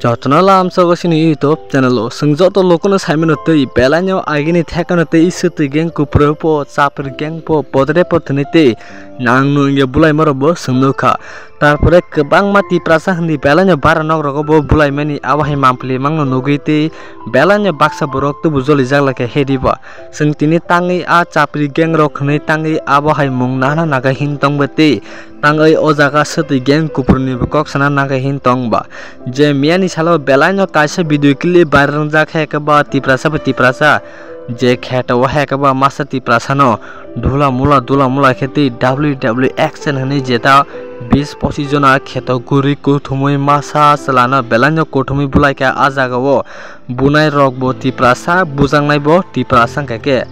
Jotna lam so gosini YouTube channel sungjo to lokono saimeno tei belanyo agini thekano tei isuti geng kupro po chapir geng po podre pothni tei nangnu nge bulai marobo sungnuka tarpore kebang mati prasa handi belanyo bara nogrogo bo bulai mani awahai mampli mangno nugui tei belanyo baksa borok tu bujoli jaglake hediba sungtini tangi a chapir geng rokhni tangi awahai mung nana naga hintong bete tangai o jaga suti geng kuprni bokok sana naga hintong ba je miani salo belanyo kaisa video clip viral jak hekaba tiprasa je kheta wa hekaba masa tiprasa no dhula mula kheti WWE action hani jeta 20-25 jona kheto guri kuthumui masa salana belanyo kuthumui bulai ka ajaga wo bunai rok bo tiprasa bujangnai bo tiprasa kake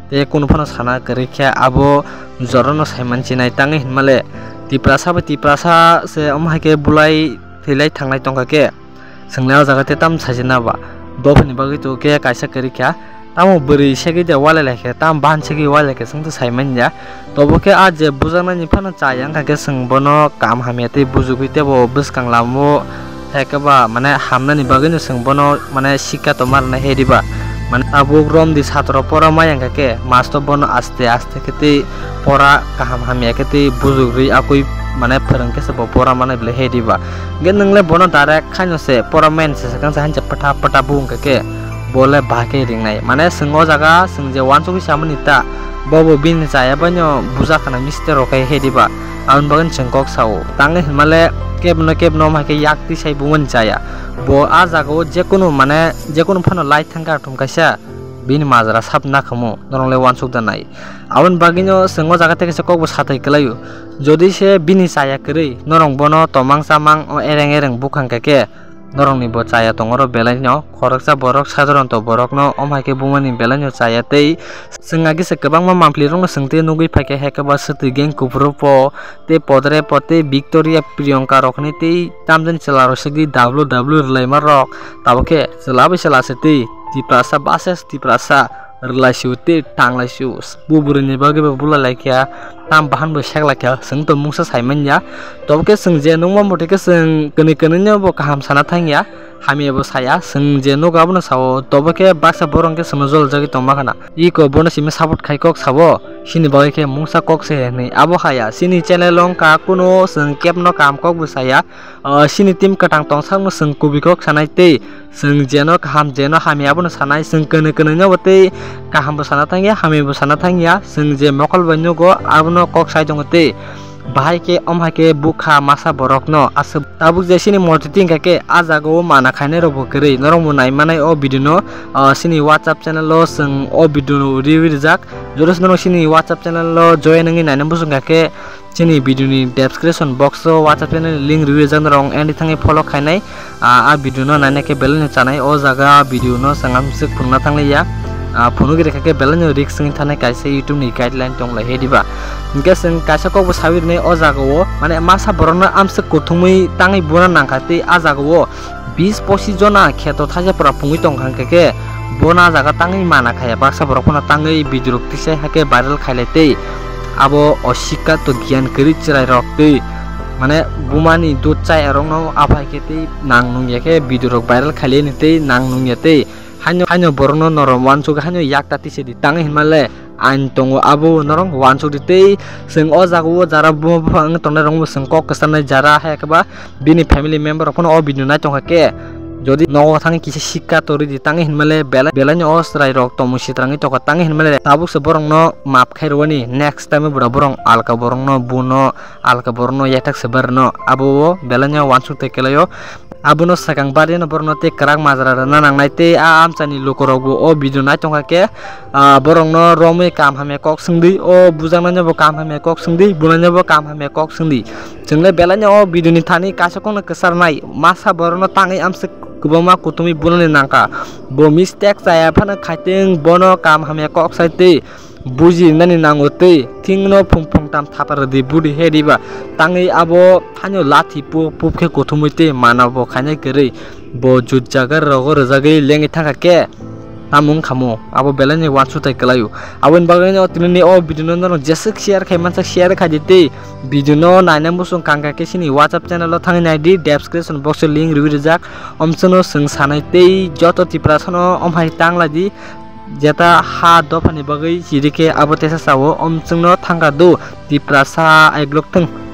te kunphano sana karikha abo jorono saimanchinai tangi hinmale tiprasa se amhake bulai thilai thangnai tongkake sengnaw jagate tam sajina ba dofni bagi to ke kaisa karikha tamo beri segi de wala lekhe tam ban segi wala ke sengto saimanya toboke aje bujana ni phana chayang kake sengbono kam hamiate bujuguite bo buskang lamo hekaba mane hamna ni bagi no sengbono mane sikka tomar na hediba mane abu rom di satro pora mayang kake masto bono aste kete pora kaham hamia kete bujugri akui mane pharangke se pora mane ble hediba gen nangle bono direct khaino se pora men se sakang sa hancha pata bung kake bole bake ringnai mane sengo jaga sengje wansuki samani ta bobo bin jaya banyo buja kana mister rokai hediba aun bagan chengkok sao tange himale kebno make yakti sai bungon jaya bo a jago jekono mane jekono phano light thangka thumkaisa bin majara sapna khamo norole wansuk danai aun bagino sengo jaga teke kok bo satai kelayu jodi se bini saya keri norong bono tomang samang o ereng bukhang keke norong ni bo chaya tongoro belanyo khoroksa borok sadharon to borok no omhaike bumani belanyo chaya tei sengagi se kabang ma mampli rong sengte nugui phake hekaba suti geng kuprupo te podre pote Victoria Priyanka rokni tei tamjan chelaro segi WWE laima rok taboke chelabi chelaseti tiprasa bases tiprasa relasiu te tanglasiu buburni bagi bula laikya tam bahan bo seklakya sengto mungsa saimanya toboke sengje nungma moteke seng kene bo kaham sana thangya hami bo saya sengje no gabno sawo toboke baksa borongke semjol jagi tomakana iko bono sime support khaikok sabo sini bagike mungsa kok se nei abo khaya sini channel long ka kuno seng kepno kam kok bu saya sini tim katang tong sang no seng kubikok sanai te seng jeno kaham jeno hami abo no sanai seng kene nya bote kaham bo sana thangya hami bo sana thangya seng je mokol banyo go abno kok sai jongte bahai ke omhake bukha masa borok no asab tabuk je sini marketing kake ajago mana khaine ro bokere norong munai manai o video no sini WhatsApp channel lo seng o video no review jak joros no sini WhatsApp channel lo join ngi naina busung kake sini video ni description box lo WhatsApp channel link review jak norong endi thangi follow khainai a video no naina ke belani chanai o jaga video no sangam sik phungna thangle ya phonu gire kake belanyo risk sing thane kaise YouTube ni guideline tong la hediba inke sing kaisa ko sawir ne o jago mane masa borona amse kuthumui tangi bona nangkhati a jago 20-25 jona kheto thaja pra phungui tong khangke bona jaga tangi mana khaya baksa borokna tangi video tise hake viral khailete abo oshika to gyan kri chirai rokte mane bumani dut chai arong no aphai kete nangnung yake video rok viral khaile nite nangnung yate hanyo borno norom wansuk hanyo yakta tise di tangi himale an tongo abo norong wansuk dite sing o jago jara bumang tonne rong sing kok kesanai jara hekaba bini family member kono o binu na tongke jodi no thangi kisi sikka tori di tangi himale belanyo osrai rok tomusi trangi to tangi himale tabuk se borong no map khairwani next time borong alka borong no buno alka borno yatak sebarno abo belanyo wansuk te kelayo abuno sakang bari no borno te karang majara na nangnai te a amchani lokorogo o video nai tongkake borong no romi kam hame kok singdi o bujangna bo kam hame kok singdi bunanya bo kam hame kok singdi jengle belanya o video ni thani kasakong kesar nai masa borno tangi amse kubama kutumi bunani nangka bo mistake saya phana khaiteng bono kam hame kok saite buji nani nangote tingno phungphung tam thapar di budi hediba tangi abo hanyo lathi pupke kothumuite manabo khane kere bo jut jagar rogo rojage lengi thakake tamung khamo abo belani wansu tai kalayu abon bagani o tinini o video no jesek share khai mansa share khai dite video no naina musung kangka ke sini WhatsApp channel lo thangni naidi description box link rijak omsono sung sanai tei joto tiprasano omhai tangladi jeta ha dofani bagai jirike abo tesa sawo omsungno thangka do tiprasa aiglok thang